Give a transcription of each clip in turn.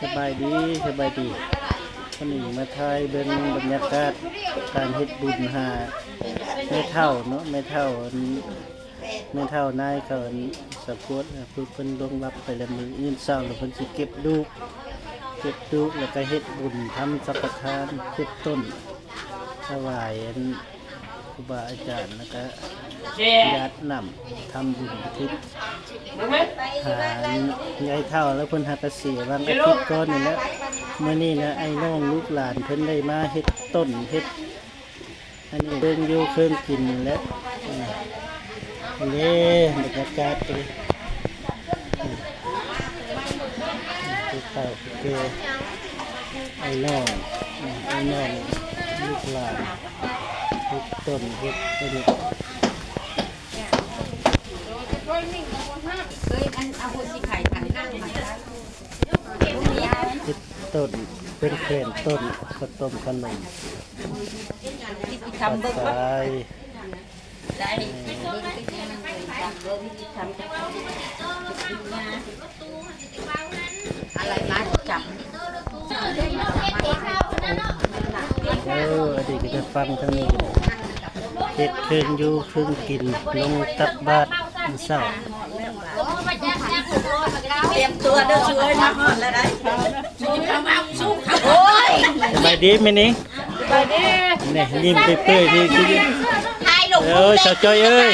สบายดีวันนี้มาถ่ายเบิ่งบรรยากาศการเฮ็ดบุญหาแม่เฒ่าเนาะแม่เฒ่านายเขาสะกดเพิ่นลงรับไปแล้วมื้ออื่นเช้าแล้วเพิ่นสิเก็บลูกแล้วก็เฮ็ดบุญทำสังฆทานเฮ็ดต้นถวายครูบาอาจารย์แล้วก็ญาตินำทำบุญอุทิศหายายเฒ่าแล้วเพิ่นหักเกษียณวันอาทิตย์ก่อนนี่แหละมื้อนี้นะไอ้น้องลูกหลานเพิ่นได้มาเฮ็ดต้นเฮ็ดอันนี้เบิ่งอยู่เครื่องกินแล้วนี่บรรยากาศเลยเฒ่าโอเคไอ้น้องลูกหลานเฮ็ดต้นเฮ็ดอันนี้ต้นเป็นแขนต้นข้าวต้มขนมใส่อะไรมาจับอดีก็จะฟังทั้งนี้เฮ็ดเครื่องอยู่เครื่องกินลงตักบาตรเช้าเตรียมตัวเด้อช่วยมาฮอดแล้วได้สู้เขาโอ้ยสบายดีมั้ยนี่สบายดีนี่ยิ้มเปื่อยๆนี่คือทายลงสาวจ้อยเอ้ย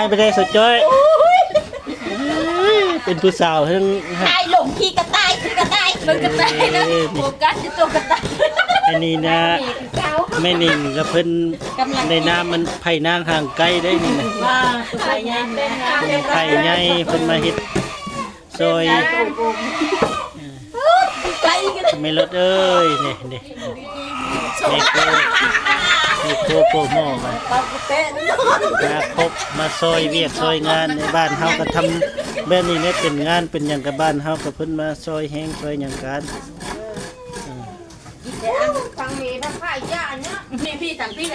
ไปได้สาวจ้อยเป็นผู้สาวเพิ่นทายลงขี้กระต่ายนะโฟกัสที่ตัวกระต่ายอันนี้นะแม่นิ่งกับเพิ่นในน้ำมันไผ่นางห่างไกลได้นี่นะไผ่ใหญ่ไผ่ใหญ่เพิ่นมาเฮ็ดซอยไม่ลดเอ้ยนี่โคหม้อมาครบมาซอยเวียกซอยงานในบ้านเฮาก็ทำแบบนี้เนี่ยเป็นงานเป็นหยังกับบ้านเฮาก็เพิ่นมาซอยแห้งซอยหยังกันฟังมีนะไผ่ย่าเนาะพี่สั่งพี่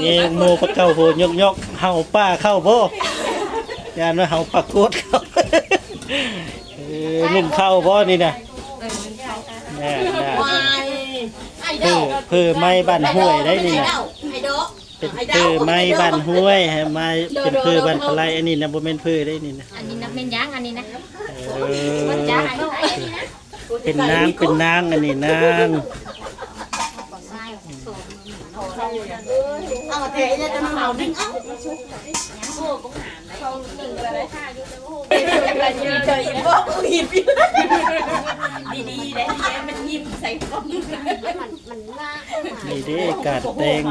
นี่โมปะเก้าโหยกเฮาป้าเข้าบ่ยานว่าเฮาปักโคตรเข้านุ่มเข้าบ่นี่น่ะเพื่อไม้บ้านห้วยได้นี่นะเป็นเพื่อไม้บ้านห้วยไม้เป็นเพื่อบ้านปลายอันนี้นะบ่แม่นเพื่อได้นี่นะอันนี้นะเป็นยางอันนี้นะเป็นนางอันนี้นางเอาเทจะจะมาเมานึ่งเอ้าเจออีกบอกหิบดีๆได้มันยิ้มใส่กล้องนี่เด้กาดแดง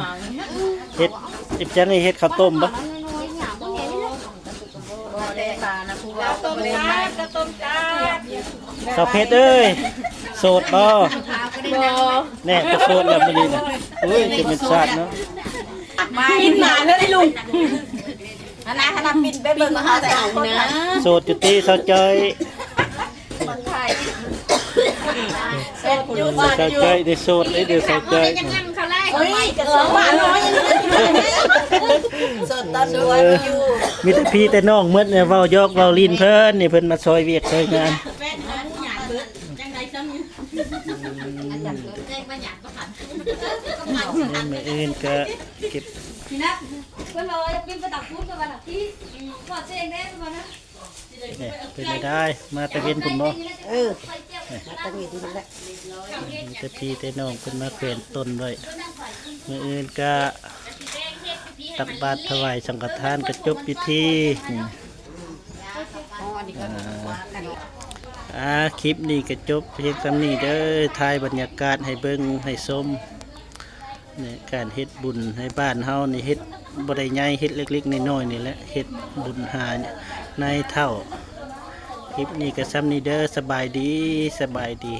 เฮ็ดอิบจังนี่เฮ็ดข้าวต้มบ่สาวเพชรเอ้ยโสดบ่แน่ก็โสดแล้วมื้อนี้น่ะอุ้ยจะเป็นชาติเนาะกินหมาแล้วได้ลุงคณะปินไปเบิ่งมาเฮาแต่เอานะโสดจุติสาวจ้อยสาวจ้อยได้โสดได้เดี๋ยวสาวจ้อยเฮ้ยกระสอบว่าน้อยโสดตอนรวยอยู่มีแต่พี่แต่น้องหมดเนี่ยเว้ายอกเว้าลิ้นเพิ่นนี่เพิ่นมาซอยเวียกซอยงานมื้ออื่นก็เก็บนี่นะเพื่อนเรากินกระตักพูดกันวันที่กอดเองได้ประมาณนั้นนี่เป็นได้มาตะเวนคุณบ่มาตะเวนนี่แหละมีแต่พี่แต่น้องเพิ่นมาแขวนต้นไว้มื้ออื่นก็ตักบาตรถวายสังฆทานก็จบพิธีคลิปนี้ก็จบเพียงสำนี้เด้อถ่ายบรรยากาศให้เบิ่งให้ชมเนี่ยการเฮ็ดบุญให้บ้านเฮานี่เฮ็ดบ่ได้ใหญ่เฮ็ดเล็กๆน้อยๆนี่แหละเฮ็ดบุญหาในเท่าคลิปนี้ก็ซ้ำนี้เด้อสบายดี